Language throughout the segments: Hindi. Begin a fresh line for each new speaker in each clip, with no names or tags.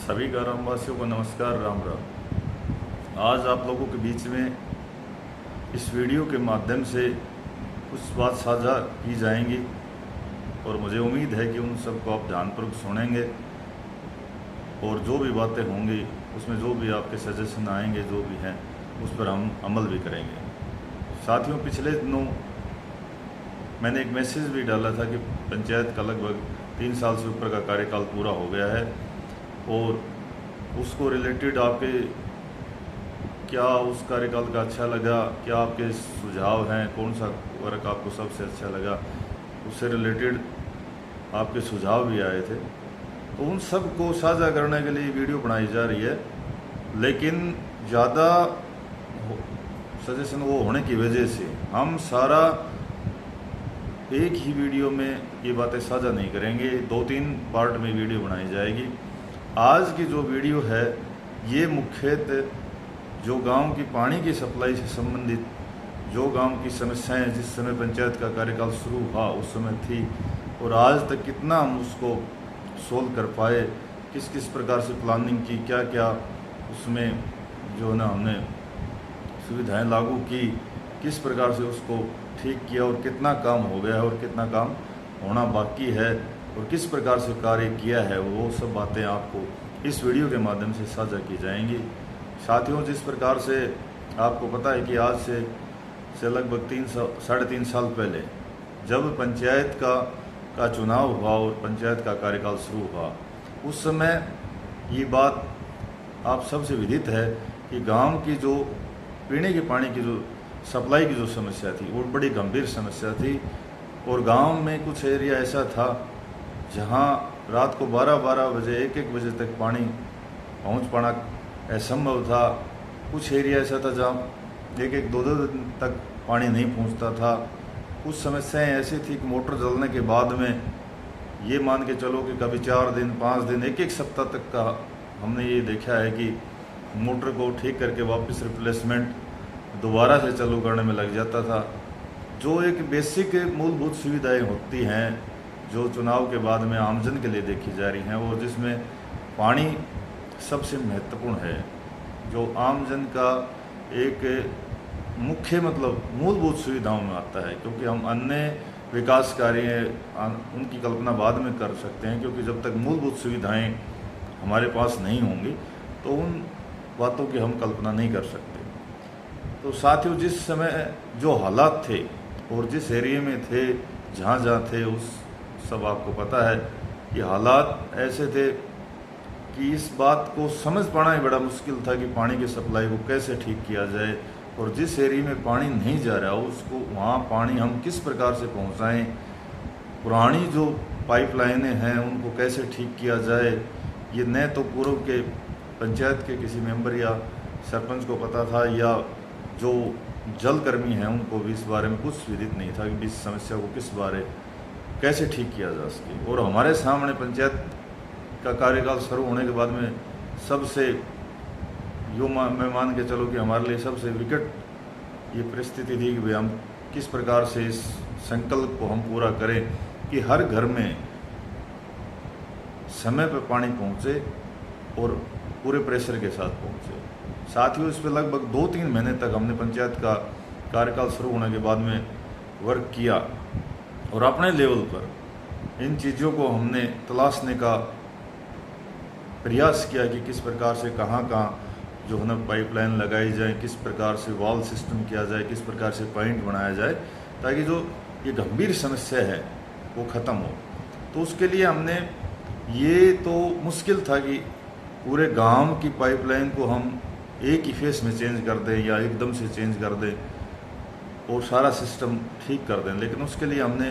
सभी ग्रामवासियों को नमस्कार, राम राम। आज आप लोगों के बीच में इस वीडियो के माध्यम से कुछ बात साझा की जाएंगी और मुझे उम्मीद है कि उन सबको आप ध्यानपूर्वक सुनेंगे और जो भी बातें होंगी उसमें जो भी आपके सजेशन आएंगे, जो भी हैं, उस पर हम अमल भी करेंगे। साथियों, पिछले दिनों मैंने एक मैसेज भी डाला था कि पंचायत का लगभग 3 साल से ऊपर का कार्यकाल पूरा हो गया है और उसको रिलेटेड आपके क्या उस कार्यकाल का अच्छा लगा, क्या आपके सुझाव हैं, कौन सा वर्क आपको सबसे अच्छा लगा, उससे रिलेटेड आपके सुझाव भी आए थे। तो उन सब को साझा करने के लिए वीडियो बनाई जा रही है, लेकिन ज़्यादा सजेशन वो होने की वजह से हम सारा एक ही वीडियो में ये बातें साझा नहीं करेंगे, 2-3 पार्ट में वीडियो बनाई जाएगी। आज की जो वीडियो है ये मुख्यतः जो गांव की पानी की सप्लाई से संबंधित जो गांव की समस्याएं जिस समय पंचायत का कार्यकाल शुरू हुआ उस समय थी और आज तक कितना हम उसको सोल्व कर पाए, किस किस प्रकार से प्लानिंग की, क्या क्या उसमें जो है ना हमने सुविधाएं लागू की, किस प्रकार से उसको ठीक किया और कितना काम हो गया है और कितना काम होना बाकी है और किस प्रकार से कार्य किया है, वो सब बातें आपको इस वीडियो के माध्यम से साझा की जाएंगी। साथियों, जिस प्रकार से आपको पता है कि आज से लगभग 3-3.5 साल पहले जब पंचायत का चुनाव हुआ और पंचायत का कार्यकाल शुरू हुआ, उस समय ये बात आप सबसे विदित है कि गांव की जो पीने के पानी की जो सप्लाई की जो समस्या थी वो बड़ी गंभीर समस्या थी और गांव में कुछ एरिया ऐसा था जहां रात को 12-12 बजे 1-1 बजे तक पानी पहुंच पाना असंभव था। कुछ एरिया ऐसा था जहां 1-1, 2-2 दिन तक पानी नहीं पहुंचता था। कुछ समस्याएं ऐसी थी कि मोटर जलने के बाद में ये मान के चलो कि कभी 4 दिन, 5 दिन, 1-1 सप्ताह तक का हमने ये देखा है कि मोटर को ठीक करके वापस रिप्लेसमेंट दोबारा से चालू करने में लग जाता था। जो एक बेसिक मूलभूत सुविधाएं होती हैं जो चुनाव के बाद में आमजन के लिए देखी जा रही हैं, वो जिसमें पानी सबसे महत्वपूर्ण है, जो आमजन का एक मुख्य मतलब मूलभूत सुविधाओं में आता है, क्योंकि हम अन्य विकास कार्य उनकी कल्पना बाद में कर सकते हैं, क्योंकि जब तक मूलभूत सुविधाएं हमारे पास नहीं होंगी तो उन बातों की हम कल्पना नहीं कर सकते। तो साथियों, जिस समय जो हालात थे और जिस एरिया में थे जहाँ थे उस सब आपको पता है कि हालात ऐसे थे कि इस बात को समझ पाना ही बड़ा मुश्किल था कि पानी की सप्लाई को कैसे ठीक किया जाए और जिस एरिया में पानी नहीं जा रहा उसको वहाँ पानी हम किस प्रकार से पहुँचाएँ, पुरानी जो पाइपलाइनें हैं उनको कैसे ठीक किया जाए। ये न तो पूर्व के पंचायत के किसी मेंबर या सरपंच को पता था या जो जल कर्मी हैं उनको भी इस बारे में कुछ विदित नहीं था कि इस समस्या को कैसे ठीक किया जा सके। और हमारे सामने पंचायत का कार्यकाल शुरू होने के बाद में सबसे मैं मान के चलो कि हमारे लिए सबसे विकट ये परिस्थिति थी कि भाई हम किस प्रकार से इस संकल्प को हम पूरा करें कि हर घर में समय पर पानी पहुँचे और पूरे प्रेशर के साथ पहुँचे। साथियों, इस पर लगभग 2-3 महीने तक हमने पंचायत का कार्यकाल शुरू होने के बाद में वर्क किया और अपने लेवल पर इन चीज़ों को हमने तलाशने का प्रयास किया कि किस प्रकार से कहाँ जो है ना पाइपलाइन लगाई जाए, किस प्रकार से वॉल सिस्टम किया जाए, किस प्रकार से पॉइंट बनाया जाए ताकि जो ये गंभीर समस्या है वो ख़त्म हो। तो उसके लिए हमने ये तो मुश्किल था कि पूरे गांव की पाइपलाइन को हम एक ही फेस में चेंज कर दें या एकदम से चेंज कर दें और सारा सिस्टम ठीक कर दें, लेकिन उसके लिए हमने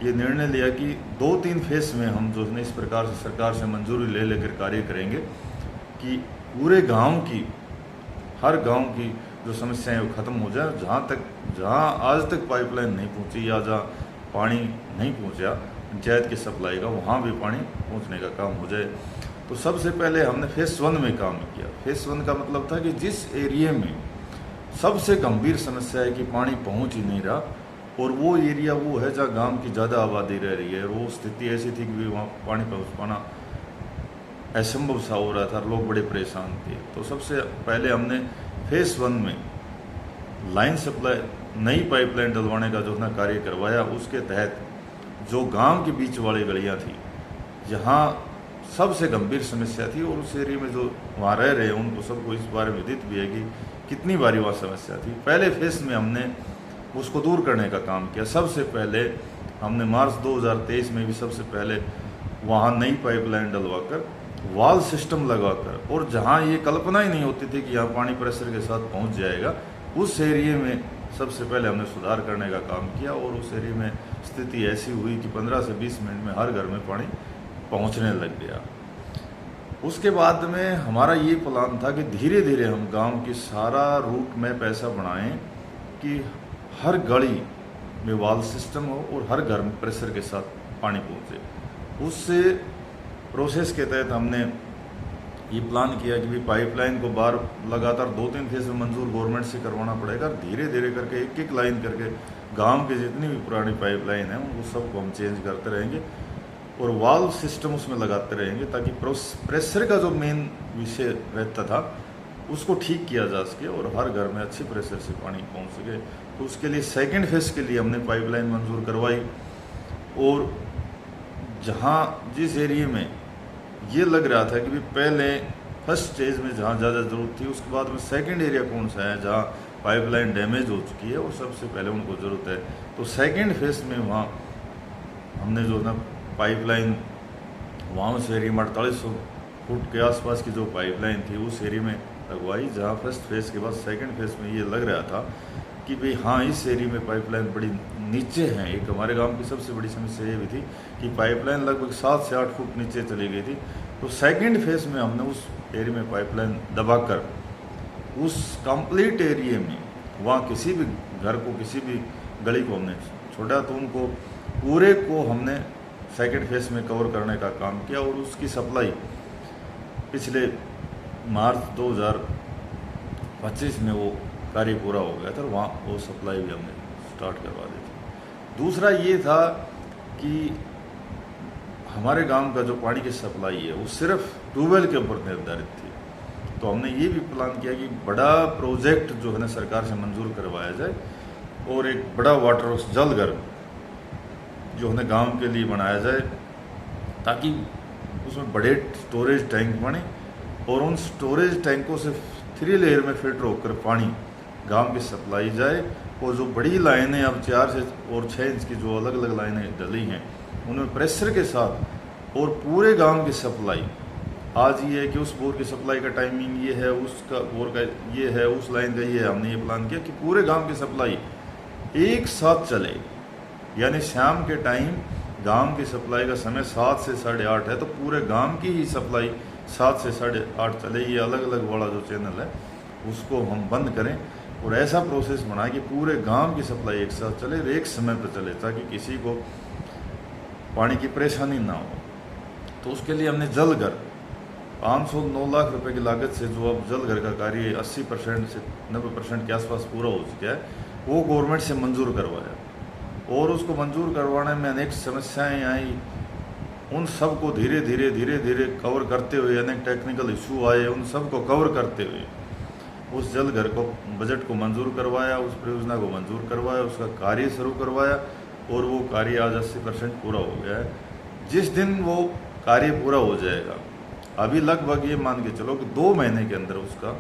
ये निर्णय लिया कि 2-3 फेस में हम जो है इस प्रकार से सरकार से मंजूरी ले लेकर कार्य करेंगे कि पूरे गांव की हर गांव की जो समस्याएं वो ख़त्म हो जाए। जहाँ आज तक पाइपलाइन नहीं पहुंची या जहाँ पानी नहीं पहुंचा पंचायत की सप्लाई का, वहाँ भी पानी पहुंचने का काम हो जाए। तो सबसे पहले हमने फेस 1 में काम किया। फेस 1 का मतलब था कि जिस एरिया में सबसे गंभीर समस्या है कि पानी पहुंच ही नहीं रहा और वो एरिया वो है जहाँ गांव की ज़्यादा आबादी रह रही है और वो स्थिति ऐसी थी कि वहाँ पानी पहुँच पाना असंभव सा हो रहा था, लोग बड़े परेशान थे। तो सबसे पहले हमने फेस 1 में लाइन सप्लाई नई पाइपलाइन डलवाने का जो है ना कार्य करवाया। उसके तहत जो गांव के बीच वाली गलियां थी, जहां सबसे गंभीर समस्या थी, और उस एरिया में जो वहाँ रह रहे हैं उनको सबको इस बारे में विदित भी है कि कितनी बारी वहाँ समस्या थी। पहले फेस में हमने उसको दूर करने का काम किया। सबसे पहले हमने मार्च 2023 में भी सबसे पहले वहाँ नई पाइपलाइन डलवाकर वाल सिस्टम लगाकर, और जहाँ ये कल्पना ही नहीं होती थी कि यहाँ पानी प्रेशर के साथ पहुँच जाएगा, उस एरिए में सबसे पहले हमने सुधार करने का काम किया। और उस एरिए में स्थिति ऐसी हुई कि 15 से 20 मिनट में हर घर में पानी पहुंचने लग गया। उसके बाद में हमारा ये प्लान था कि धीरे धीरे हम गांव की सारा रूट में पैसा बढ़ाएं कि हर गली में वाल सिस्टम हो और हर घर में प्रेशर के साथ पानी पहुंचे। उससे प्रोसेस के तहत हमने ये प्लान किया कि भाई पाइपलाइन को बार लगातार 2-3 फेज में मंजूर गवर्नमेंट से करवाना पड़ेगा। धीरे धीरे करके एक एक लाइन करके गांव की जितनी भी पुरानी पाइपलाइन है उनको सबको हम चेंज करते रहेंगे और वाल्व सिस्टम उसमें लगाते रहेंगे, ताकि प्रेशर का जो मेन विषय रहता था उसको ठीक किया जा सके और हर घर में अच्छे प्रेशर से पानी पहुंच सके। तो उसके लिए सेकंड फेज के लिए हमने पाइपलाइन मंजूर करवाई। और जहां जिस एरिया में ये लग रहा था कि भी पहले फर्स्ट स्टेज में जहाँ ज़्यादा ज़रूरत थी, उसके बाद में सेकंड एरिया कौन सा है जहाँ पाइपलाइन डैमेज हो चुकी है और सबसे पहले उनको ज़रूरत है, तो सेकंड फेज में वहाँ हमने जो ना पाइपलाइन वहाँ उस एरिया में 4800 फुट के आसपास की जो पाइपलाइन थी उस एरिया में लगवाई। जहाँ फर्स्ट फेज के बाद सेकंड फेज में ये लग रहा था कि भाई हाँ इस एरिया में पाइपलाइन बड़ी नीचे हैं। एक हमारे गांव की सबसे बड़ी समस्या ये भी थी कि पाइपलाइन लगभग 7 से 8 फुट नीचे चली गई थी। तो सेकंड फेज में हमने उस एरिया में पाइपलाइन दबाकर उस कंप्लीट एरिया में वहाँ किसी भी घर को किसी भी गली को हमने छोड़ा, तो उनको पूरे को हमने सेकंड फेज में कवर करने का काम किया। और उसकी सप्लाई पिछले मार्च 2025 में वो कार्य पूरा हो गया था, वहाँ वो सप्लाई भी हमने स्टार्ट करवा दी थी। दूसरा ये था कि हमारे गांव का जो पानी की सप्लाई है वो सिर्फ ट्यूबवेल के ऊपर निर्धारित थी। तो हमने ये भी प्लान किया कि बड़ा प्रोजेक्ट जो है ना सरकार से मंजूर करवाया जाए और एक बड़ा वाटर हाउस जलघर जो है ना गाँव के लिए बनाया जाए, ताकि उसमें बड़े स्टोरेज टैंक बने और उन स्टोरेज टैंकों से 3 लेयर में फिल्टर होकर पानी गांव की सप्लाई जाए। और जो बड़ी लाइनें अब 4 से और 6 इंच की जो अलग अलग लाइनें डली हैं उनमें प्रेशर के साथ और पूरे गांव की सप्लाई, आज ये है कि उस बोर की सप्लाई का टाइमिंग ये है, उसका बोर का ये है, उस लाइन का ये है। हमने ये प्लान किया कि पूरे गांव की सप्लाई एक साथ चले, यानी शाम के टाइम गांव की सप्लाई का समय 7 से 8:30 है, तो पूरे गांव की ही सप्लाई 7 से 8:30 चले। ये अलग अलग वाला जो चैनल है उसको हम बंद करें और ऐसा प्रोसेस बनाए कि पूरे गांव की सप्लाई एक साथ चले, एक समय पर चले, ताकि किसी को पानी की परेशानी ना हो। तो उसके लिए हमने जलघर 509 लाख रुपए की लागत से जो अब जलघर का कार्य 80% से 90% के आसपास पूरा हो चुका है, वो गवर्नमेंट से मंजूर करवाया। और उसको मंजूर करवाने में अनेक समस्याएं आई, उन सब को धीरे धीरे कवर करते हुए अनेक टेक्निकल इशू आए, उन सब को कवर करते हुए उस जलघर को बजट को मंजूर करवाया, उस परियोजना को मंजूर करवाया, उसका कार्य शुरू करवाया और वो कार्य आज 80% पूरा हो गया है। जिस दिन वो कार्य पूरा हो जाएगा, अभी लगभग ये मान के चलो कि 2 महीने के अंदर उसका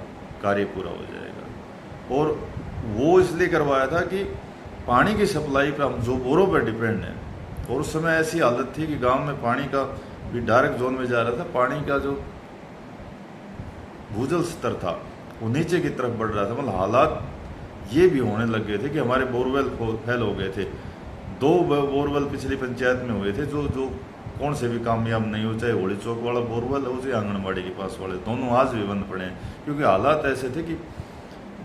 कार्य पूरा हो जाएगा। और वो इसलिए करवाया था कि पानी की सप्लाई पर हम जो बोरों पर डिपेंड है, और उस समय ऐसी हालत थी कि गांव में पानी का भी डायरेक्ट जोन में जा रहा था, पानी का जो भूजल स्तर था वो नीचे की तरफ बढ़ रहा था। मतलब हालात ये भी होने लग गए थे कि हमारे बोरवेल फेल हो गए थे। 2 बोरवेल पिछली पंचायत में हुए थे जो कौन से भी कामयाब नहीं हो, चाहे होली चौक वाला बोरवेल हो चाहे आंगनबाड़ी के पास वाले, दोनों आज भी बंद पड़े हैं क्योंकि हालात ऐसे थे कि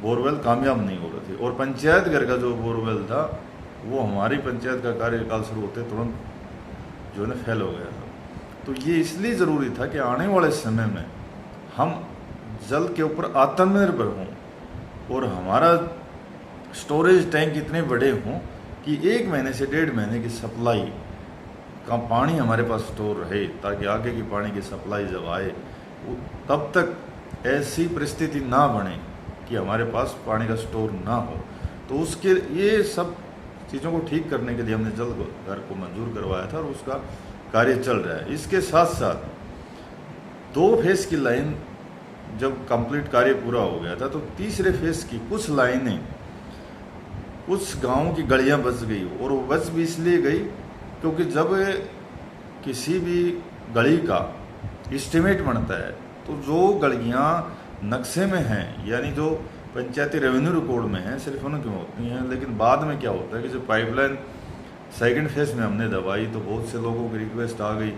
बोरवेल कामयाब नहीं हो रहे थे। और पंचायत घर का जो बोरवेल था वो हमारी पंचायत का कार्यकाल शुरू होते तुरंत जो है ना फेल हो गया था। तो ये इसलिए ज़रूरी था कि आने वाले समय में हम जल के ऊपर आत्मनिर्भर हों और हमारा स्टोरेज टैंक इतने बड़े हों कि 1 महीने से 1.5 महीने की सप्लाई का पानी हमारे पास स्टोर रहे, ताकि आगे की पानी की सप्लाई जब आए तब तक ऐसी परिस्थिति ना बने कि हमारे पास पानी का स्टोर ना हो। तो उसके ये सब चीज़ों को ठीक करने के लिए हमने जल्द घर को मंजूर करवाया था और उसका कार्य चल रहा है। इसके साथ साथ 2 फेस की लाइन जब कंप्लीट कार्य पूरा हो गया था, तो तीसरे फेस की कुछ लाइनें कुछ गाँव की गलियां बच गई। और वो बच भी इसलिए गई क्योंकि जब किसी भी गली का एस्टिमेट बनता है तो जो गलियां नक्शे में हैं, यानी जो पंचायती रेवेन्यू रिकॉर्ड में हैं, सिर्फ उनकी होती हैं। लेकिन बाद में क्या होता है कि जो पाइपलाइन सेकंड फेज में हमने दबाई तो बहुत से लोगों की रिक्वेस्ट आ गई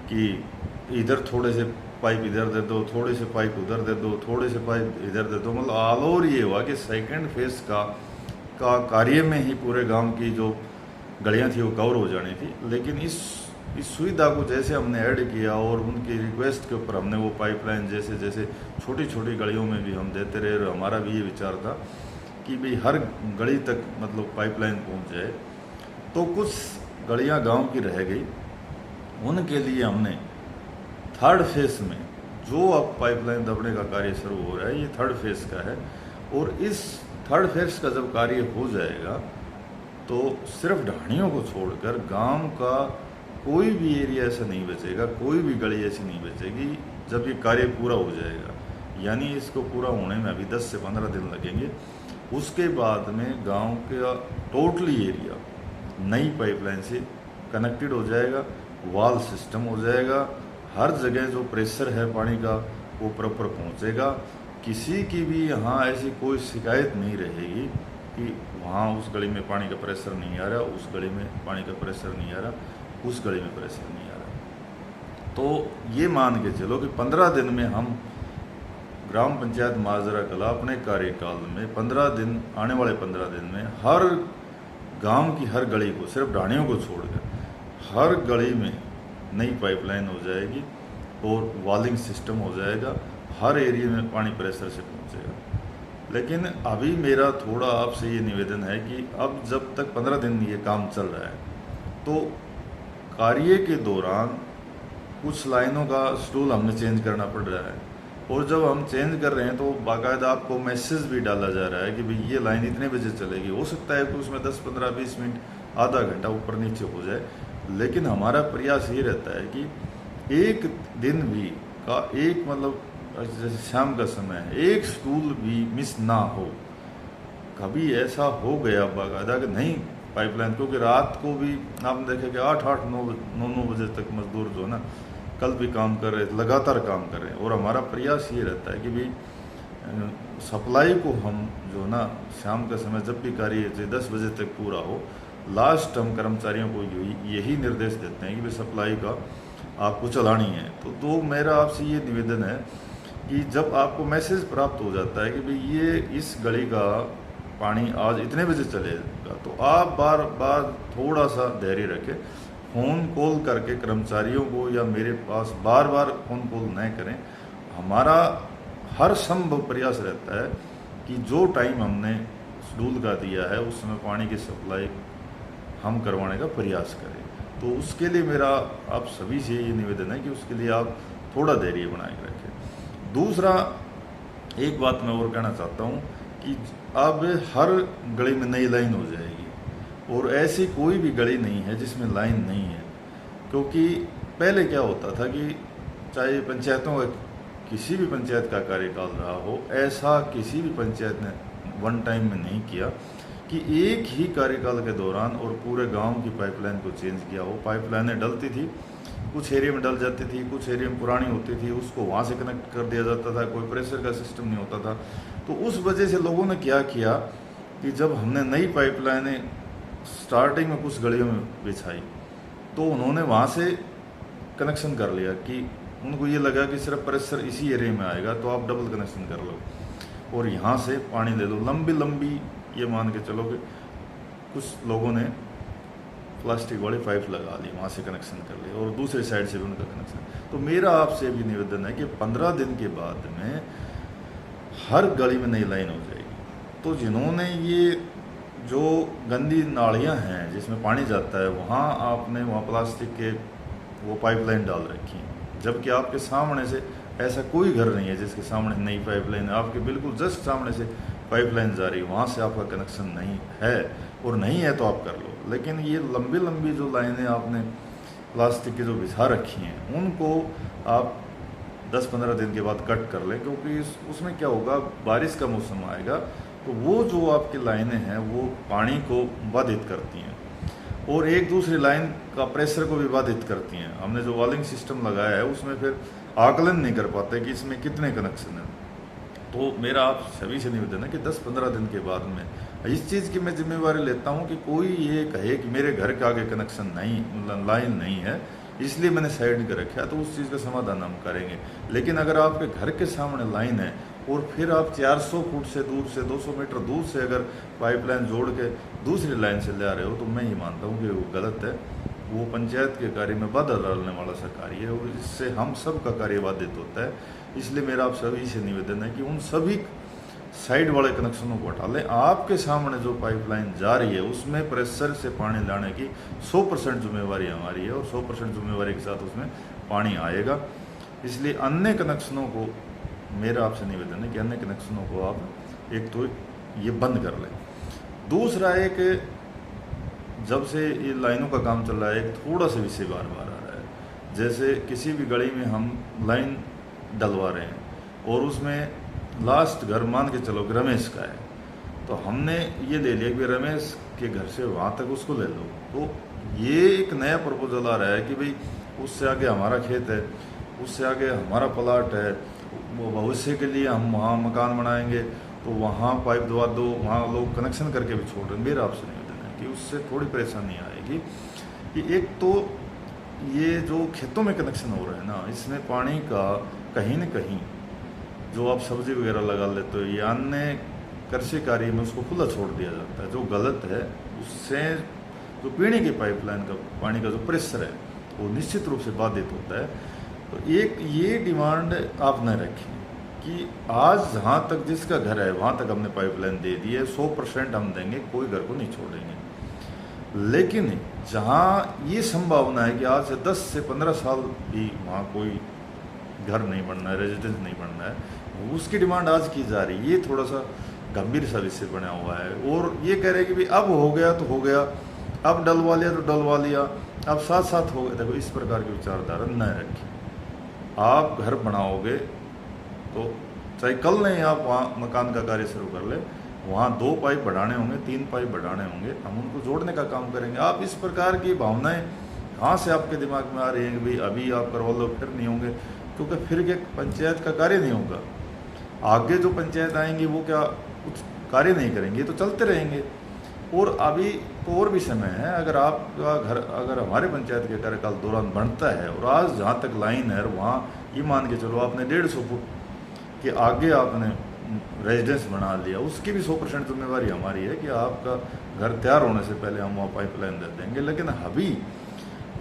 कि इधर थोड़े से पाइप इधर दे दो, थोड़े से पाइप उधर दे दो, थोड़े से पाइप इधर दे दो। मतलब ऑल ओवर ये हुआ कि सेकंड फेज का कार्य में ही पूरे गांव की जो गलियां थी वो कवर हो जानी थी। लेकिन इस सुविधा को जैसे हमने ऐड किया और उनकी रिक्वेस्ट के ऊपर हमने वो पाइपलाइन जैसे जैसे छोटी छोटी गलियों में भी हम देते रहे, और हमारा भी ये विचार था कि भाई हर गली तक मतलब पाइपलाइन पहुंच जाए। तो कुछ गलियां गांव की रह गई, उनके लिए हमने थर्ड फेज में जो अब पाइपलाइन दबने का कार्य शुरू हो रहा है, ये थर्ड फेज का है। और इस थर्ड फेज का जब कार्य हो जाएगा तो सिर्फ ढाणियों को छोड़कर गांव का कोई भी एरिया ऐसा नहीं बचेगा, कोई भी गली ऐसी नहीं बचेगी जब ये कार्य पूरा हो जाएगा। यानी इसको पूरा होने में अभी 10 से 15 दिन लगेंगे। उसके बाद में गांव का टोटली एरिया नई पाइपलाइन से कनेक्टेड हो जाएगा, वाल सिस्टम हो जाएगा, हर जगह जो प्रेशर है पानी का वो प्रॉपर पहुंचेगा। किसी की भी यहाँ ऐसी कोई शिकायत नहीं रहेगी कि वहाँ उस गली में पानी का प्रेशर नहीं आ रहा, उस गली में पानी का प्रेशर नहीं आ रहा, उस गली में प्रेशर नहीं आ रहा। तो ये मान के चलो कि 15 दिन में हम ग्राम पंचायत माजरा कला अपने कार्यकाल में 15 दिन, आने वाले 15 दिन में हर गांव की हर गली को, सिर्फ ढाणियों को छोड़कर हर गली में नई पाइपलाइन हो जाएगी और वॉलिंग सिस्टम हो जाएगा, हर एरिया में पानी प्रेशर से पहुंचेगा। लेकिन अभी मेरा थोड़ा आपसे ये निवेदन है कि अब जब तक 15 दिन ये काम चल रहा है तो कार्य के दौरान कुछ लाइनों का शेड्यूल हमें चेंज करना पड़ रहा है। और जब हम चेंज कर रहे हैं तो बाकायदा आपको मैसेज भी डाला जा रहा है कि भाई ये लाइन इतने बजे चलेगी। हो सकता है कि उसमें 10, 15, 20 मिनट, आधा घंटा ऊपर नीचे हो जाए, लेकिन हमारा प्रयास ये रहता है कि एक दिन भी का एक मतलब जैसे शाम का समय है, एक शेड्यूल भी मिस ना हो। कभी ऐसा हो गया बाकायदा कि नहीं पाइपलाइन, क्योंकि रात को भी आपने देखा कि 8, 9 बजे तक मजदूर जो है ना कल भी काम कर रहे, लगातार काम कर रहे हैं। और हमारा प्रयास ये रहता है कि भाई सप्लाई को हम जो ना शाम का समय जब भी कार्य 10 बजे तक पूरा हो, लास्ट हम कर्मचारियों को यही निर्देश देते हैं कि भाई सप्लाई का आपको चलानी है। तो मेरा आपसे ये निवेदन है कि जब आपको मैसेज प्राप्त हो जाता है कि भाई ये इस गली का पानी आज इतने बजे चलेगा, तो आप बार बार थोड़ा सा धैर्य रखें, फ़ोन कॉल करके कर्मचारियों को या मेरे पास बार बार फ़ोन कॉल न करें। हमारा हर संभव प्रयास रहता है कि जो टाइम हमने शेड्यूल का दिया है उस समय पानी की सप्लाई हम करवाने का प्रयास करें। तो उसके लिए मेरा आप सभी से ये निवेदन है कि उसके लिए आप थोड़ा धैर्य बनाए रखें। दूसरा एक बात मैं और कहना चाहता हूँ कि अब हर गली में नई लाइन हो जाएगी और ऐसी कोई भी गली नहीं है जिसमें लाइन नहीं है। क्योंकि पहले क्या होता था कि चाहे पंचायतों का किसी भी पंचायत का कार्यकाल रहा हो, ऐसा किसी भी पंचायत ने वन टाइम में नहीं किया कि एक ही कार्यकाल के दौरान और पूरे गांव की पाइपलाइन को चेंज किया हो। पाइपलाइनें डलती थी, कुछ एरिया में डल जाती थी, कुछ एरिया में पुरानी होती थी, उसको वहाँ से कनेक्ट कर दिया जाता था, कोई प्रेशर का सिस्टम नहीं होता था। तो उस वजह से लोगों ने क्या किया कि जब हमने नई पाइपलाइनें स्टार्टिंग में कुछ गलियों में बिछाई तो उन्होंने वहाँ से कनेक्शन कर लिया कि उनको ये लगा कि सिर्फ प्रेशर इसी एरिया में आएगा तो आप डबल कनेक्शन कर लो और यहाँ से पानी ले लो। लंबी लंबी ये मान के चलो कि कुछ लोगों ने प्लास्टिक वाली पाइप लगा ली, वहाँ से कनेक्शन कर लिया और दूसरे साइड से भी उनका कनेक्शन। तो मेरा आपसे भी निवेदन है कि 15 दिन के बाद में हर गली में नई लाइन हो जाएगी। तो जिन्होंने ये जो गंदी नालियाँ हैं जिसमें पानी जाता है वहाँ आपने वहाँ प्लास्टिक के वो पाइपलाइन डाल रखी है, जबकि आपके सामने से ऐसा कोई घर नहीं है जिसके सामने नई पाइपलाइन है। आपके बिल्कुल जस्ट सामने से पाइपलाइन जा रही है, वहाँ से आपका कनेक्शन नहीं है, और नहीं है तो आप कर लो। लेकिन ये लंबी लंबी जो लाइनें आपने प्लास्टिक की जो बिछा रखी हैं उनको आप 10-15 दिन के बाद कट कर लें, क्योंकि उसमें क्या होगा, बारिश का मौसम आएगा तो वो जो आपकी लाइनें हैं वो पानी को बाधित करती हैं और एक दूसरी लाइन का प्रेशर को भी बाधित करती हैं। हमने जो वॉलिंग सिस्टम लगाया है उसमें फिर आकलन नहीं कर पाते कि इसमें कितने कनेक्शन हैं। तो मेरा आप सभी से निवेदन है कि 10-15 दिन के बाद में इस चीज़ की मैं जिम्मेवारी लेता हूँ कि कोई ये कहे कि मेरे घर के आगे कनेक्शन नहीं, लाइन नहीं है इसलिए मैंने साइड कर रखा है, तो उस चीज़ का समाधान हम करेंगे। लेकिन अगर आपके घर के सामने लाइन है और फिर आप 400 फुट से दूर से 200 मीटर दूर से अगर पाइपलाइन जोड़ के दूसरी लाइन से ले आ रहे हो तो मैं ये मानता हूँ कि वो गलत है। वो पंचायत के कार्य में बाधा डालने वाला सा कार्य है और इससे हम सब का कार्य बाधित होता है। इसलिए मेरा आप सभी से निवेदन है कि उन सभी साइड वाले कनेक्शनों को हटा लें। आपके सामने जो पाइपलाइन जा रही है उसमें प्रेशर से पानी लाने की 100% जिम्मेवारी हमारी है और 100% जिम्मेवारी के साथ उसमें पानी आएगा। इसलिए अन्य कनेक्शनों को मेरा आपसे निवेदन है कि अन्य कनेक्शनों को आप एक तो ये बंद कर लें। दूसरा, एक जब से ये लाइनों का काम चल रहा है एक थोड़ा सा विषय बार बार आ रहा है। जैसे किसी भी गली में हम लाइन डलवा रहे हैं और उसमें लास्ट घर मान के चलो कि रमेश का है, तो हमने ये ले लिया कि रमेश के घर से वहाँ तक उसको ले लो। तो ये एक नया प्रपोजल आ रहा है कि भाई उससे आगे हमारा खेत है, उससे आगे हमारा प्लाट है, वो भविष्य के लिए हम वहाँ मकान बनाएंगे तो वहाँ पाइप दबा दो, वहाँ लोग कनेक्शन करके भी छोड़ रहे हैं। मेरा आपसे निवेदन है कि उससे थोड़ी परेशानी आएगी कि एक तो ये जो खेतों में कनेक्शन हो रहा है ना, इसमें पानी का कहीं न कहीं जो आप सब्जी वगैरह लगा लेते हो या अन्य कृषि कार्य में उसको खुला छोड़ दिया जाता है, जो गलत है। उससे जो पीने की पाइपलाइन का पानी का जो प्रेशर है वो निश्चित रूप से बाधित होता है। तो एक ये डिमांड आप न रखें कि आज जहाँ तक जिसका घर है वहाँ तक हमने पाइपलाइन दे दी है, 100% हम देंगे, कोई घर को नहीं छोड़ेंगे। लेकिन जहाँ ये संभावना है कि आज से 10 से 15 साल भी वहाँ कोई घर नहीं बनना है, रेजिडेंस नहीं बनना है, उसकी डिमांड आज की जा रही है। ये थोड़ा सा गंभीर सा विषय बना हुआ है और ये कह रहे हैं कि भाई अब हो गया तो हो गया, अब डलवा लिया तो डलवा लिया, अब साथ साथ हो गया। देखो, इस प्रकार की विचारधारा न रखें। आप घर बनाओगे तो चाहे कल नहीं आप वहाँ मकान का कार्य शुरू कर ले, वहाँ 2 पाइप बढ़ाने होंगे, 3 पाइप बढ़ाने होंगे, हम उनको जोड़ने का काम करेंगे। आप इस प्रकार की भावनाएं कहाँ से आपके दिमाग में आ रही हैं कि भाई अभी आप करवा लो फिर नहीं होंगे, क्योंकि फिर क्या पंचायत का कार्य नहीं होगा। आगे जो पंचायत आएंगी वो क्या कुछ कार्य नहीं करेंगे, तो चलते रहेंगे। और अभी तो और भी समय है। अगर आपका घर अगर हमारे पंचायत के कार्यकाल दौरान बनता है और आज जहाँ तक लाइन है वहाँ ये मान के चलो आपने 150 फुट के आगे आपने रेजिडेंस बना लिया, उसकी भी 100% जिम्मेवारी हमारी है कि आपका घर तैयार होने से पहले हम वहाँ पाइपलाइन दे देंगे। लेकिन अभी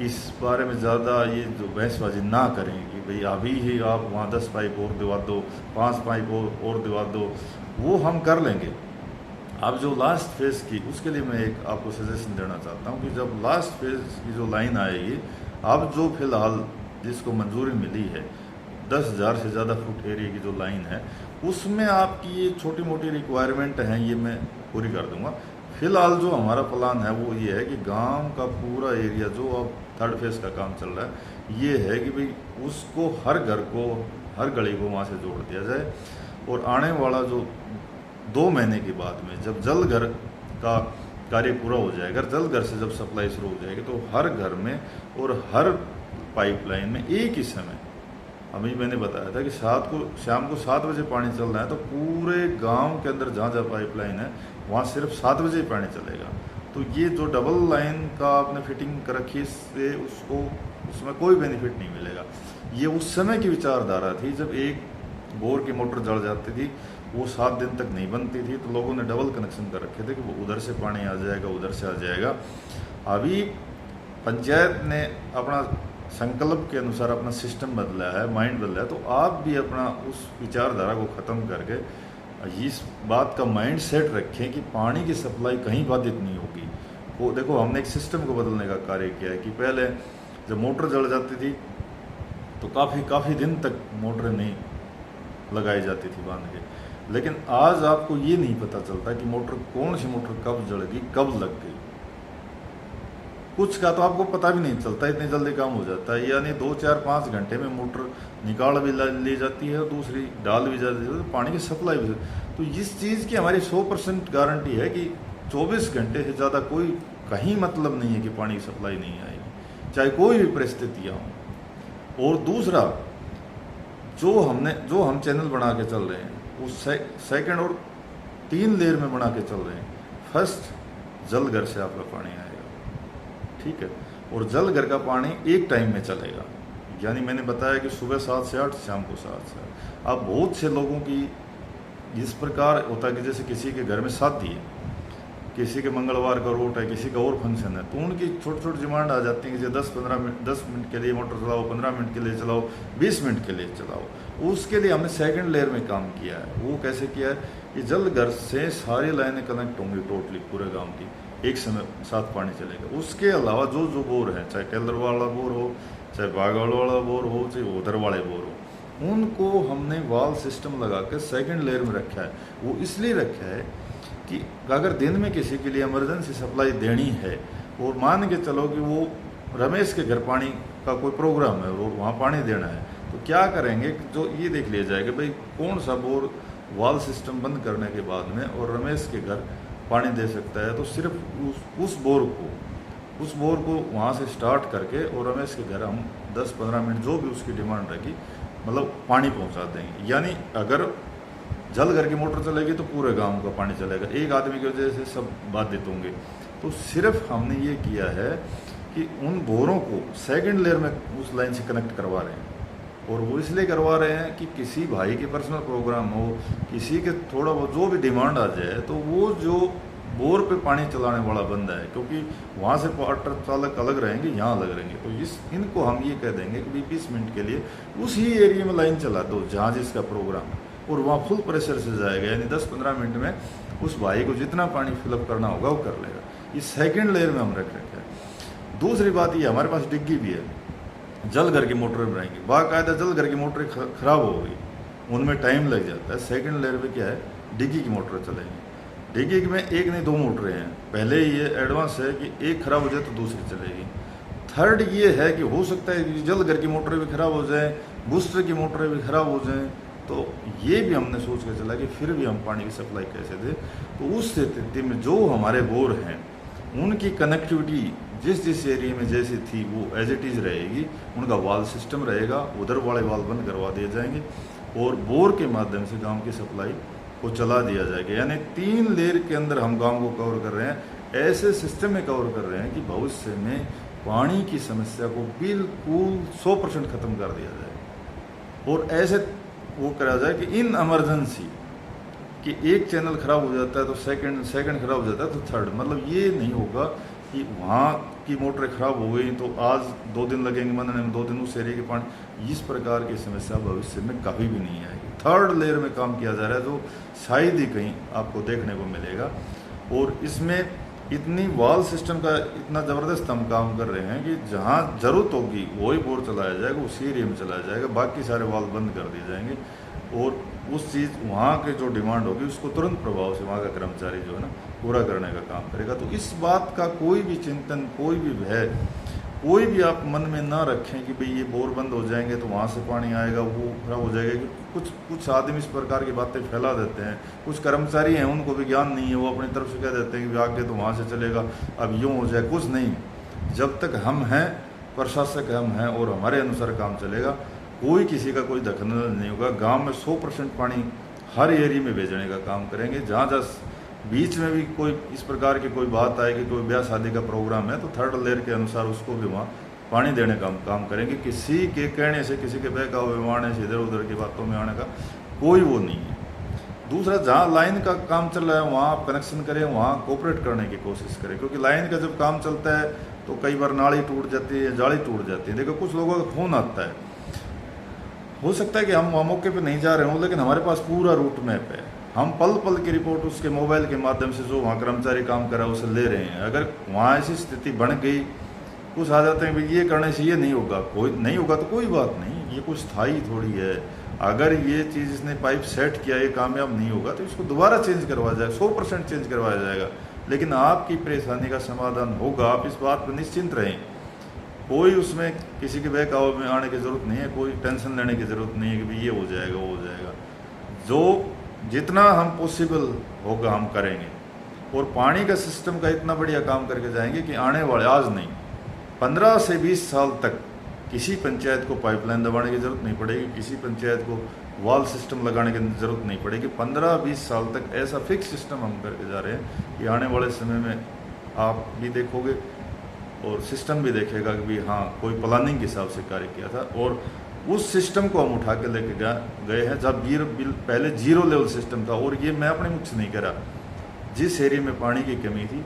इस बारे में ज़्यादा ये जो बहसबाजी ना करें कि भाई अभी ही आप वहाँ 10 पाइप और दिवा दो, 5 पाइप और दिवा दो, वो हम कर लेंगे। अब जो लास्ट फेज़ की, उसके लिए मैं एक आपको सजेशन देना चाहता हूँ कि जब लास्ट फेज़ की जो लाइन आएगी, अब जो फिलहाल जिसको मंजूरी मिली है 10,000 से ज़्यादा फुट एरिया की जो लाइन है, उसमें आपकी ये छोटी मोटी रिक्वायरमेंट हैं, ये मैं पूरी कर दूंगा। फिलहाल जो हमारा प्लान है वो ये है कि गांव का पूरा एरिया जो अब 3rd फेज़ का काम चल रहा है, ये है कि भाई उसको हर घर को, हर गली को वहाँ से जोड़ दिया जाए। और आने वाला जो 2 महीने के बाद में जब जल घर का कार्य पूरा हो जाएगा, जल घर से जब सप्लाई शुरू हो जाएगी, तो हर घर में और हर पाइपलाइन में एक ही समय, अभी मैंने बताया था कि शाम को 7 बजे पानी चल रहा है, तो पूरे गांव के अंदर जहाँ जहाँ पाइपलाइन है वहाँ सिर्फ 7 बजे ही पानी चलेगा। तो ये जो डबल लाइन का आपने फिटिंग कर रखी है, इससे उसमें कोई बेनिफिट नहीं मिलेगा। ये उस समय की विचारधारा थी जब एक बोर की मोटर जल जाती थी, वो 7 दिन तक नहीं बनती थी, तो लोगों ने डबल कनेक्शन कर रखे थे कि वो उधर से पानी आ जाएगा, उधर से आ जाएगा। अभी पंचायत ने अपना संकल्प के अनुसार अपना सिस्टम बदला है, माइंड बदला है, तो आप भी अपना उस विचारधारा को ख़त्म करके इस बात का माइंड सेट रखें कि पानी की सप्लाई कहीं बाधित नहीं होगी। वो देखो हमने एक सिस्टम को बदलने का कार्य किया है कि पहले जब मोटर जल जाती थी तो काफ़ी दिन तक मोटरें नहीं लगाई जाती थी बांध के, लेकिन आज आपको ये नहीं पता चलता कि मोटर कौन सी मोटर कब जल गई कब लग गई, कुछ का तो आपको पता भी नहीं चलता, इतनी जल्दी काम हो जाता है। यानी 2-4-5 घंटे में मोटर निकाल भी ली जाती है और दूसरी डाल भी जाती है, तो पानी की सप्लाई भी। तो इस चीज़ की हमारी 100% गारंटी है कि 24 घंटे से ज़्यादा कोई कहीं मतलब नहीं है कि पानी की सप्लाई नहीं आएगी, चाहे कोई भी परिस्थितियाँ हों। और दूसरा जो हम चैनल बना के चल रहे हैं वो सेकंड और 3 लेयर में बना के चल रहे हैं। फर्स्ट जल घर से आपका पानी आएगा, ठीक है, और जल घर का पानी एक टाइम में चलेगा, यानी मैंने बताया कि सुबह 7 से 8, शाम को 7 से 8। अब बहुत से लोगों की इस प्रकार होता है कि जैसे किसी के घर में शादी है, किसी के मंगलवार का रूट है, किसी का और फंक्शन है, तो उनकी छोटी डिमांड आ जाती है कि 10 मिनट के लिए मोटर चलाओ, 15 मिनट के लिए चलाओ, 20 मिनट के लिए चलाओ। उसके लिए हमने सेकंड लेयर में काम किया है। वो कैसे किया है कि जल घर से सारी लाइनें कनेक्ट होंगी टोटली पूरे गांव की, एक समय साथ पानी चलेगा। उसके अलावा जो बोर हैं, चाहे टेलर वाला बोर हो, चाहे बागड़ वाला बोर हो, चाहे उधर वाले बोर हो, उनको हमने वाल सिस्टम लगा कर सेकेंड लेयर में रखा है। वो इसलिए रखा है कि अगर दिन में किसी के लिए इमरजेंसी सप्लाई देनी है और मान के चलो कि वो रमेश के घर पानी का कोई प्रोग्राम है और वहाँ पानी देना है, तो क्या करेंगे, जो ये देख लिया जाएगा भाई कौन सा बोर वाल सिस्टम बंद करने के बाद में और रमेश के घर पानी दे सकता है, तो सिर्फ उस बोर को वहाँ से स्टार्ट करके और रमेश के घर हम 10-15 मिनट जो भी उसकी डिमांड रहेगी मतलब पानी पहुँचा देंगे। यानी अगर जल घर की मोटर चलेगी तो पूरे गांव का पानी चलेगा, एक आदमी की वजह से सब बाधित होंगे। तो सिर्फ हमने ये किया है कि उन बोरों को सेकंड लेयर में उस लाइन से कनेक्ट करवा रहे हैं, और वो इसलिए करवा रहे हैं कि किसी भाई के पर्सनल प्रोग्राम हो, किसी के थोड़ा बहुत जो भी डिमांड आ जाए, तो वो जो बोर पे पानी चलाने वाला बंदा है, क्योंकि वहाँ से वाटर चालक अलग रहेंगे, यहाँ अलग रहेंगे, तो इनको हम ये कह देंगे कि 20 मिनट के लिए उसी एरिया में लाइन चला दो जहाँ जिसका प्रोग्राम है, और वहाँ फुल प्रेशर से जाएगा, यानी 10-15 मिनट में उस भाई को जितना पानी फिलअप करना होगा वो कर लेगा। ये सेकंड लेयर में हम रख रखे हैं। दूसरी बात ये, हमारे पास डिग्गी भी है, जल घर की मोटर बनाएंगे, बाकायदा जल घर की मोटर खराब हो गई, उनमें टाइम लग जाता है। सेकंड लेयर पे क्या है, डिग्गी की मोटर चलेंगी। डिग्गी में एक नहीं 2 मोटरें हैं, पहले ये एडवांस है कि एक खराब हो जाए तो दूसरी चलेगी। थर्ड ये है कि हो सकता है कि जल घर की मोटरें भी खराब हो जाएँ, बूस्टर की मोटरें भी खराब हो जाएँ, तो ये भी हमने सोच के चला कि फिर भी हम पानी की सप्लाई कैसे दें। तो उस स्थिति में जो हमारे बोर हैं उनकी कनेक्टिविटी जिस एरिया में जैसी थी वो एज इट इज़ रहेगी, उनका वाल सिस्टम रहेगा, उधर वाले वाल बंद करवा दिए जाएंगे और बोर के माध्यम से गांव की सप्लाई को चला दिया जाएगा। यानी 3 लेयर के अंदर हम गांव को कवर कर रहे हैं, ऐसे सिस्टम में कवर कर रहे हैं कि भविष्य में पानी की समस्या को बिल्कुल 100% ख़त्म कर दिया जाए। और ऐसे वो करा जाए कि इन इमरजेंसी कि एक चैनल खराब हो जाता है तो सेकंड खराब हो जाता है तो थर्ड, मतलब ये नहीं होगा कि वहाँ की मोटरें खराब हो गई तो आज 2 दिन लगेंगे बनने में, 2 दिन उस एरिया के पानी, इस प्रकार की समस्या भविष्य में कभी भी नहीं आएगी। थर्ड लेयर में काम किया जा रहा है जो शायद ही कहीं आपको देखने को मिलेगा। और इसमें इतनी वाल सिस्टम का इतना ज़बरदस्त हम काम कर रहे हैं कि जहाँ ज़रूरत होगी वही बोर चलाया जाएगा, उसी एरिया में चलाया जाएगा, बाकी सारे वाल बंद कर दिए जाएंगे और उस चीज़ वहाँ के जो डिमांड होगी उसको तुरंत प्रभाव से वहाँ का कर्मचारी जो है ना पूरा करने का काम करेगा। तो इस बात का कोई भी चिंतन, कोई भी भय, कोई भी आप मन में ना रखें कि भाई ये बोर बंद हो जाएंगे तो वहाँ से पानी आएगा, वो खराब हो जाएगा। कि कुछ आदमी इस प्रकार की बातें फैला देते हैं, कुछ कर्मचारी हैं उनको भी ज्ञान नहीं है, वो अपनी तरफ से कह देते हैं कि आगे तो वहाँ से चलेगा, अब यूँ हो जाए। कुछ नहीं, जब तक हम हैं, प्रशासक हम हैं और हमारे अनुसार काम चलेगा, कोई किसी का कोई दखल नहीं होगा। गाँव में 100% पानी हर एरिया में भेजने का काम करेंगे। जहाँ बीच में भी कोई इस प्रकार की कोई बात आए कि कोई ब्याह शादी का प्रोग्राम है तो थर्ड लेयर के अनुसार उसको भी वहाँ पानी देने का काम करेंगे। किसी के कहने से, किसी के बहकावे में से, इधर उधर की बातों में आने का कोई वो नहीं है। दूसरा, जहाँ लाइन का काम चल रहा है वहाँ आप कनेक्शन करें, वहाँ कोऑपरेट करने की कोशिश करें, क्योंकि लाइन का जब काम चलता है तो कई बार नाली टूट जाती है, जाली टूट जाती है। देखो कुछ लोगों का फ़ोन आता है, हो सकता है कि हम वहाँ मौके पे नहीं जा रहे हों, लेकिन हमारे पास पूरा रूट मैप है, हम पल पल की रिपोर्ट उसके मोबाइल के माध्यम से जो वहाँ कर्मचारी काम कर रहा है उसे ले रहे हैं। अगर वहाँ ऐसी स्थिति बन गई, कुछ आ जाते हैं भाई ये करने से ये नहीं होगा, कोई नहीं होगा तो कोई बात नहीं, ये कुछ स्थायी थोड़ी है। अगर ये चीज़ इसने पाइप सेट किया, ये कामयाब नहीं होगा तो इसको दोबारा चेंज करवाया जाएगा, 100% चेंज करवाया जाएगा। लेकिन आपकी परेशानी का समाधान होगा, आप इस बात पर निश्चिंत रहें। कोई उसमें किसी के बहकावे में आने की ज़रूरत नहीं है, कोई टेंशन लेने की ज़रूरत नहीं है कि भाई ये हो जाएगा वो हो जाएगा। जो जितना हम पॉसिबल होगा हम करेंगे। और पानी का सिस्टम का इतना बढ़िया काम करके जाएंगे कि आने वाले, आज नहीं, 15 से 20 साल तक किसी पंचायत को पाइपलाइन दबाने की ज़रूरत नहीं पड़ेगी, किसी पंचायत को वॉल सिस्टम लगाने की ज़रूरत नहीं पड़ेगी। 15-20 साल तक ऐसा फिक्स सिस्टम हम करके जा रहे हैं कि आने वाले समय में आप भी देखोगे और सिस्टम भी देखेगा कि भाई हाँ कोई प्लानिंग के हिसाब से कार्य किया था। और उस सिस्टम को हम उठा के लेके गए हैं। जब पहले 0 लेवल सिस्टम था, और ये मैं अपने मुख से नहीं कह रहा, जिस एरिया में पानी की कमी थी,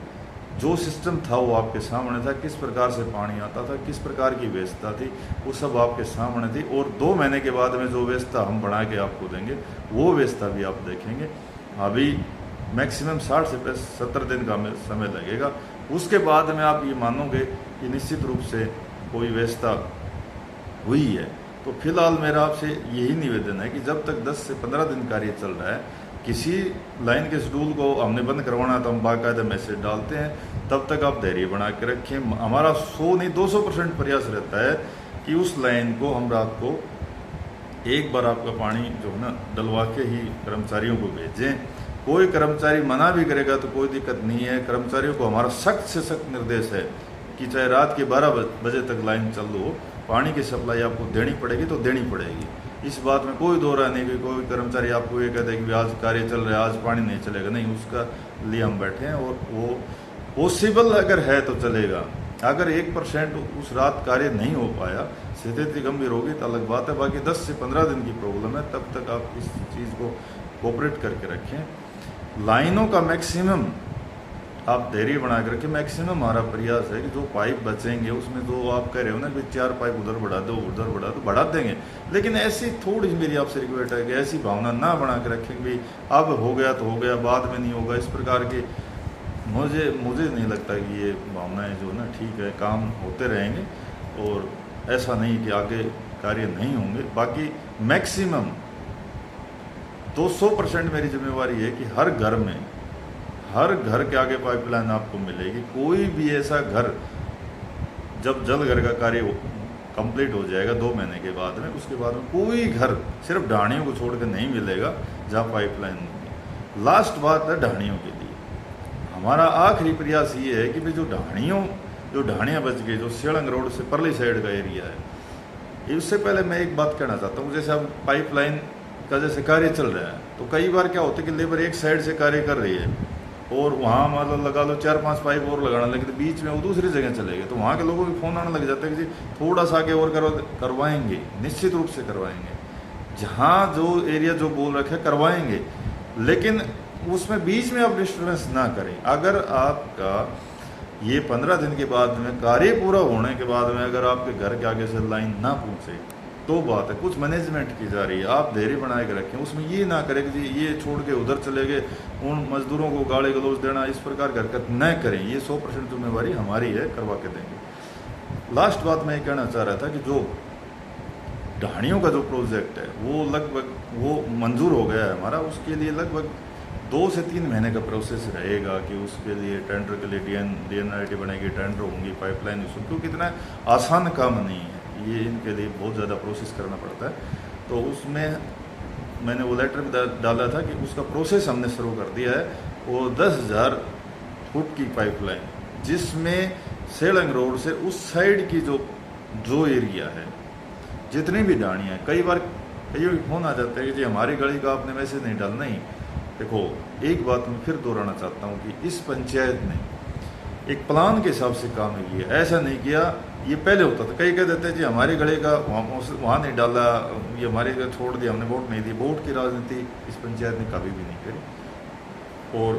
जो सिस्टम था वो आपके सामने था, किस प्रकार से पानी आता था, किस प्रकार की व्यवस्था थी, वो सब आपके सामने थी। और 2 महीने के बाद में जो व्यवस्था हम बना के आपको देंगे वो व्यवस्था भी आप देखेंगे। अभी मैक्सिमम 60 से 70 दिन का समय लगेगा। उसके बाद में आप ये मानोगे कि निश्चित रूप से कोई व्यवस्था हुई है। तो फिलहाल मेरा आपसे यही निवेदन है कि जब तक 10 से 15 दिन कार्य चल रहा है, किसी लाइन के शेड्यूल को हमने बंद करवाना तो हम बाकायदा मैसेज डालते हैं, तब तक आप धैर्य बना के रखें। हमारा 100 नहीं 200% प्रयास रहता है कि उस लाइन को हम रात को एक बार आपका पानी जो है ना डलवा के ही कर्मचारियों को भेजें। कोई कर्मचारी मना भी करेगा तो कोई दिक्कत नहीं है। कर्मचारियों को हमारा सख्त से सख्त निर्देश है कि चाहे रात के 12 बजे तक लाइन चालू हो, पानी की सप्लाई आपको देनी पड़ेगी तो देनी पड़ेगी। इस बात में कोई दो राय नहीं कि कोई कर्मचारी आपको ये कहते हैं कि आज कार्य चल रहा है, आज पानी नहीं चलेगा, नहीं, उसका लिए हम बैठे हैं। और वो पॉसिबल अगर है तो चलेगा। अगर 1% उस रात कार्य नहीं हो पाया, स्थिति गंभीर होगी तो अलग बात है। बाकी 10 से 15 दिन की प्रॉब्लम है, तब तक आप इस चीज़ को कोऑपरेट करके रखें। लाइनों का मैक्सिमम आप धैर्य बना के रखें। मैक्सिमम हमारा प्रयास है कि जो पाइप बचेंगे उसमें जो आप कह रहे हो ना कि 4 पाइप उधर बढ़ा दो उधर बढ़ा दो, बढ़ा देंगे। लेकिन ऐसी थोड़ी मेरी आपसे रिक्वेस्ट है कि ऐसी भावना ना बना के रखें कि अब हो गया तो हो गया, बाद में नहीं होगा। इस प्रकार के मुझे नहीं लगता कि ये भावनाएं जो ना ठीक है, काम होते रहेंगे और ऐसा नहीं कि आगे कार्य नहीं होंगे। बाकी मैक्सिमम 200% मेरी जिम्मेवारी है कि हर घर के आगे पाइपलाइन आपको मिलेगी। कोई भी ऐसा घर, जब जल घर का कार्य कंप्लीट हो जाएगा 2 महीने के बाद में, उसके बाद में कोई घर सिर्फ ढाणियों को छोड़ कर नहीं मिलेगा जहाँ पाइपलाइन होगी। लास्ट बात है ढाणियों के लिए हमारा आखिरी प्रयास ये है कि भाई जो ढाणियाँ बच गई, जो सेलंग रोड से परली साइड का एरिया है, इससे पहले मैं एक बात कहना चाहता हूँ। जैसे अब पाइपलाइन का जैसे कार्य चल रहा है तो कई बार क्या होता है कि लेबर एक साइड से कार्य कर रही है और वहाँ मतलब लगा लो 4-5 पाइप और लगाना, लेकिन बीच में वो दूसरी जगह चले गए तो वहाँ के लोगों के फ़ोन आने लग जाता है कि जी थोड़ा सा आगे और करवाएंगे, निश्चित रूप से करवाएंगे। जहाँ जो एरिया जो बोल रखे करवाएंगे, लेकिन उसमें बीच में आप डिस्टर्बेंस ना करें। अगर आपका ये 15 दिन के बाद में कार्य पूरा होने के बाद में अगर आपके घर के आगे से लाइन ना पहुँचे तो बात है, कुछ मैनेजमेंट की जा रही है, आप धैर्य बना के रखें। उसमें ये ना करें कि ये छोड़ के उधर चले गए, उन मजदूरों को गाली गलौज देना, इस प्रकार की हरकत न करें। ये 100% जिम्मेवारी हमारी है, करवा के देंगे। लास्ट बात मैं ये कहना चाह रहा था कि जो ढाणियों का जो प्रोजेक्ट है वो लगभग वो मंजूर हो गया है हमारा। उसके लिए लगभग 2 से 3 महीने का प्रोसेस रहेगा कि उसके लिए टेंडर के लिए DNRT बनेगी, टेंडर होंगी, पाइपलाइन इशू, क्योंकि इतना आसान काम नहीं है ये, इनके लिए बहुत ज़्यादा प्रोसेस करना पड़ता है। तो उसमें मैंने वो लेटर में डाला था कि उसका प्रोसेस हमने शुरू कर दिया है। वो 10,000 फुट की पाइपलाइन, जिसमें सेलंग रोड से उस साइड की जो एरिया है, जितनी भी ढाणियाँ, कई बार फोन आ जाता है कि जी हमारी गली का आपने मैसेज नहीं डालना। ही देखो, एक बात मैं फिर दोहराना चाहता हूँ कि इस पंचायत ने एक प्लान के हिसाब से काम किया, ऐसा नहीं किया। ये पहले होता था, कई कह देते हैं जी हमारी गली का वहाँ नहीं डाला, ये हमारे घर छोड़ दिया, हमने वोट नहीं दी। वोट की राजनीति इस पंचायत ने कभी भी नहीं करी और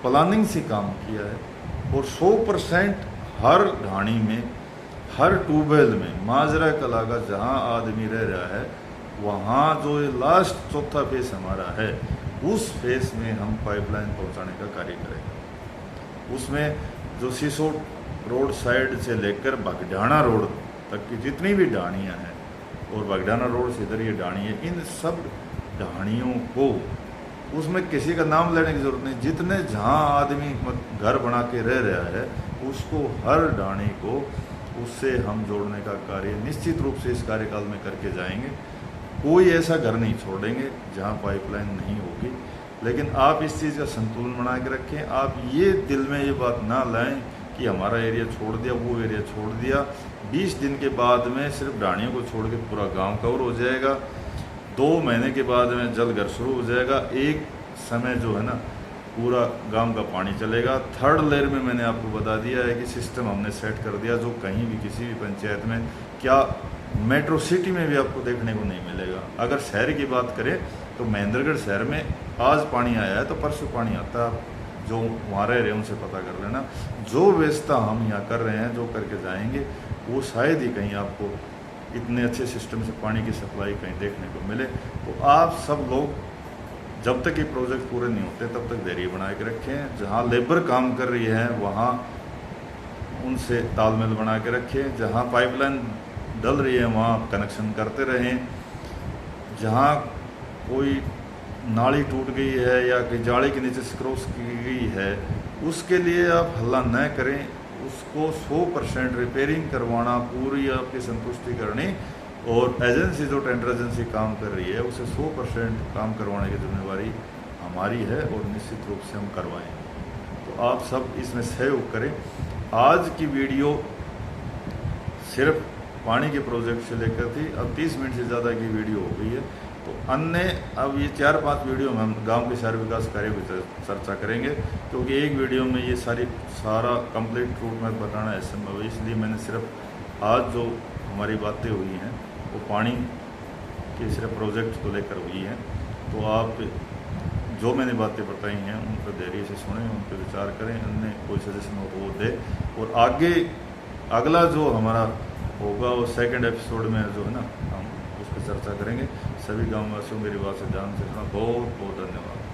प्लानिंग से काम किया है। और 100% हर ढाणी में, हर ट्यूबवेल में माजरा कला का जहाँ आदमी रह रहा है वहाँ जो ये लास्ट चौथा फेस हमारा है, उस फेस में हम पाइपलाइन पहुँचाने का कार्य करेंगे। उसमें जो सिसोट रोड साइड से लेकर बगडाना रोड तक की जितनी भी ढाणियाँ हैं और बगडाना रोड से इधर ये ढाणी है, इन सब ढाणियों को, उसमें किसी का नाम लेने की ज़रूरत नहीं, जितने जहाँ आदमी घर बना के रह रहा है उसको, हर ढाणी को उससे हम जोड़ने का कार्य निश्चित रूप से इस कार्यकाल में करके जाएंगे। कोई ऐसा घर नहीं छोड़ेंगे जहाँ पाइपलाइन नहीं होगी। लेकिन आप इस चीज़ का संतुलन बना के रखें। आप ये दिल में ये बात ना लाएं कि हमारा एरिया छोड़ दिया, वो एरिया छोड़ दिया। 20 दिन के बाद में सिर्फ ढाणियों को छोड़ के पूरा गांव कवर हो जाएगा। 2 महीने के बाद में जल घर शुरू हो जाएगा। एक समय जो है ना पूरा गांव का पानी चलेगा। थर्ड लेयर में मैंने आपको बता दिया है कि सिस्टम हमने सेट कर दिया, जो कहीं भी किसी भी पंचायत में, क्या मेट्रो सिटी में भी आपको देखने को नहीं मिलेगा। अगर शहर की बात करें तो महेंद्रगढ़ शहर में आज पानी आया है तो परसों पानी आता है। जो वहाँ रह रहे हैं उनसे पता कर लेना। जो व्यवस्था हम यहाँ कर रहे हैं, जो करके जाएंगे, वो शायद ही कहीं आपको इतने अच्छे सिस्टम से पानी की सप्लाई कहीं देखने को मिले। तो आप सब लोग जब तक ये प्रोजेक्ट पूरे नहीं होते तब तक धैर्य बना के रखें। जहाँ लेबर काम कर रही है वहाँ उनसे तालमेल बना के रखें। जहाँ पाइपलाइन डल रही है वहाँ आप कनेक्शन करते रहें। जहाँ कोई नाली टूट गई है या कि जाली के नीचे से क्रॉस की गई है, उसके लिए आप हल्ला न करें। उसको 100% रिपेयरिंग करवाना पूरी आपकी संतुष्टि करनी, और एजेंसी जो टेंडर एजेंसी काम कर रही है उसे 100% काम करवाने की जिम्मेवारी हमारी है और निश्चित रूप से हम करवाएंगे। तो आप सब इसमें सहयोग करें। आज की वीडियो सिर्फ पानी के प्रोजेक्ट से लेकर थी, अब 30 मिनट से ज़्यादा की वीडियो हो गई है। तो अन्य अब ये 4-5 वीडियो में हम गांव के शहर विकास कार्य की चर्चा करेंगे, क्योंकि एक वीडियो में ये सारा कंप्लीट रूट मैप बताना असंभव है। इसलिए मैंने सिर्फ आज जो हमारी बातें हुई हैं वो पानी के सिर्फ प्रोजेक्ट को लेकर हुई हैं। तो आप जो मैंने बातें बताई हैं उन पर धैर्य से सुनें, उन पर विचार करें, अन्य कोई सजेशन हो वो दे। और आगे अगला जो हमारा होगा वो सेकंड एपिसोड में जो है ना हम उस पर चर्चा करेंगे। सभी गाँववासियों मेरी बात से ध्यान से सुना। बहुत बहुत धन्यवाद।